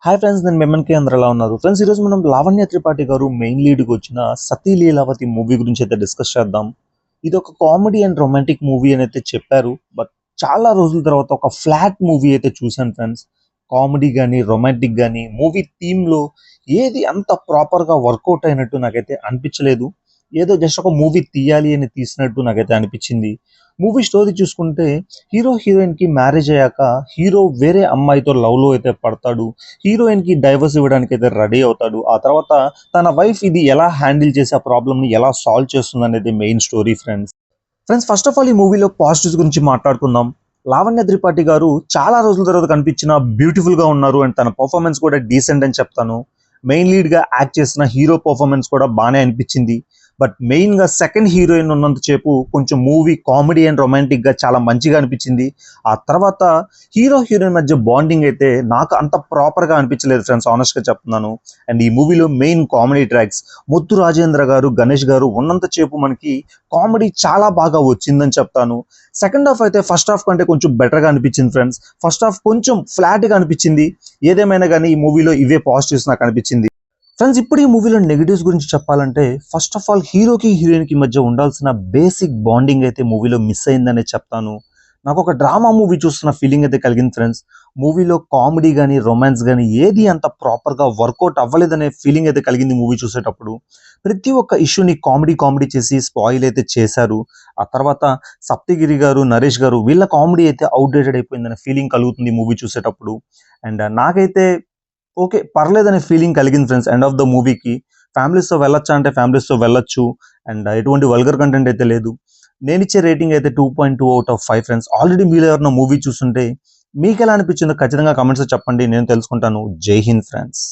Hi friends, నేను మిమ్మల్ని అందరూ ఎలా ఉన్నారు ఫ్రెండ్స్? ఈరోజు మనం లావణ్య త్రిపాఠి గారు మెయిన్ లీడ్కి వచ్చిన సతీ లీలావతి మూవీ గురించి అయితే డిస్కస్ చేద్దాం. ఇది ఒక కామెడీ అండ్ రొమాంటిక్ మూవీ అని అయితే చెప్పారు. బట్ చాలా రోజుల తర్వాత ఒక ఫ్లాట్ మూవీ అయితే చూశాను ఫ్రెండ్స్. కామెడీ కానీ రొమాంటిక్ కానీ మూవీ థీమ్లో ఏది అంత ప్రాపర్గా వర్కౌట్ అయినట్టు నాకైతే అనిపించలేదు. ఏదో జస్ట్ ఒక మూవీ తీయాలి అని తీసినట్టు నాకైతే అనిపించింది. మూవీ స్టోరీ చూసుకుంటే హీరో హీరోయిన్ కి మ్యారేజ్ అయ్యాక హీరో వేరే అమ్మాయితో లవ్ లో అయితే పడతాడు. హీరోయిన్ కి డైవర్స్ ఇవ్వడానికి అయితే రెడీ అవుతాడు. ఆ తర్వాత తన వైఫ్ ఇది ఎలా హ్యాండిల్ చేసి ఆ ప్రాబ్లమ్ ని ఎలా సాల్వ్ చేస్తుంది అనేది main story friends. First of all ఈ మూవీలో పాజిటివ్స్ గురించి మాట్లాడుకుందాం. లావణ్య త్రిపాఠి గారు చాలా రోజుల తర్వాత కనిపించిన బ్యూటిఫుల్ గా ఉన్నారు అండ్ తన పర్ఫార్మెన్స్ కూడా డీసెంట్ అని చెప్తాను. మెయిన్ లీడ్ గా యాక్ట్ చేసిన హీరో పర్ఫార్మెన్స్ కూడా బాగానే అనిపించింది. బట్ మెయిన్ గా సెకండ్ హీరోయిన్ ఉన్నంతసేపు కొంచెం మూవీ కామెడీ అండ్ రొమాంటిక్ గా చాలా మంచిగా అనిపించింది. ఆ తర్వాత హీరో హీరోయిన్ మధ్య బాండింగ్ అయితే నాకు అంత ప్రాపర్ గా అనిపించలేదు ఫ్రెండ్స్, ఆనెస్ట్ గా చెప్తున్నాను. అండ్ ఈ మూవీలో main comedy tracks Muthu Rajendra గారు, గణేష్ గారు ఉన్నంతసేపు మనకి కామెడీ చాలా బాగా వచ్చిందని చెప్తాను. సెకండ్ హాఫ్ అయితే ఫస్ట్ హాఫ్ కంటే కొంచెం బెటర్ గా అనిపించింది ఫ్రెండ్స్. ఫస్ట్ హాఫ్ కొంచెం ఫ్లాట్ గా అనిపించింది. ఏదేమైనా కానీ ఈ మూవీలో ఇవే పాజిటివ్స్ నాకు అనిపించింది ఫ్రెండ్స్. ఇప్పుడు ఈ మూవీలో నెగిటివ్స్ గురించి చెప్పాలంటే ఫస్ట్ ఆఫ్ ఆల్ హీరోకి హీరోయిన్ కి మధ్య ఉండాల్సిన బేసిక్ బాండింగ్ అయితే మూవీలో మిస్ అయిందనే చెప్తాను. నాకు ఒక డ్రామా మూవీ చూస్తున్న ఫీలింగ్ అయితే కలిగింది ఫ్రెండ్స్. మూవీలో కామెడీ కానీ రొమాన్స్ కానీ ఏది అంత ప్రాపర్గా వర్కౌట్ అవ్వలేదనే ఫీలింగ్ అయితే కలిగింది మూవీ చూసేటప్పుడు. ప్రతి ఒక్క ఇష్యూని కామెడీ కామెడీ చేసి స్పాయిల్ అయితే చేశారు. ఆ తర్వాత సప్తగిరి గారు, నరేష్ గారు వీళ్ళ కామెడీ అయితే అవుట్డేటెడ్ అయిపోయిందనే ఫీలింగ్ కలుగుతుంది మూవీ చూసేటప్పుడు. అండ్ నాకైతే ఓకే పర్లేదనే ఫీలింగ్ కలిగింది ఫ్రెండ్స్. ఎండ్ ఆఫ్ ద మూవీకి ఫ్యామిలీస్తో వెళ్ళొచ్చా అంటే ఫ్యామిలీస్తో వెళ్ళొచ్చు. అండ్ ఎటువంటి వల్గర్ కంటెంట్ అయితే లేదు. నేను ఇచ్చే రేటింగ్ అయితే 2.2/5 ఫ్రెండ్స్. ఆల్రెడీ మీరు ఎవరైనా మూవీ చూస్తుంటే మీకు ఎలా అనిపించిందో ఖచ్చితంగా కమెంట్స్ చెప్పండి, నేను తెలుసుకుంటాను. జై హింద్ ఫ్రెండ్స్.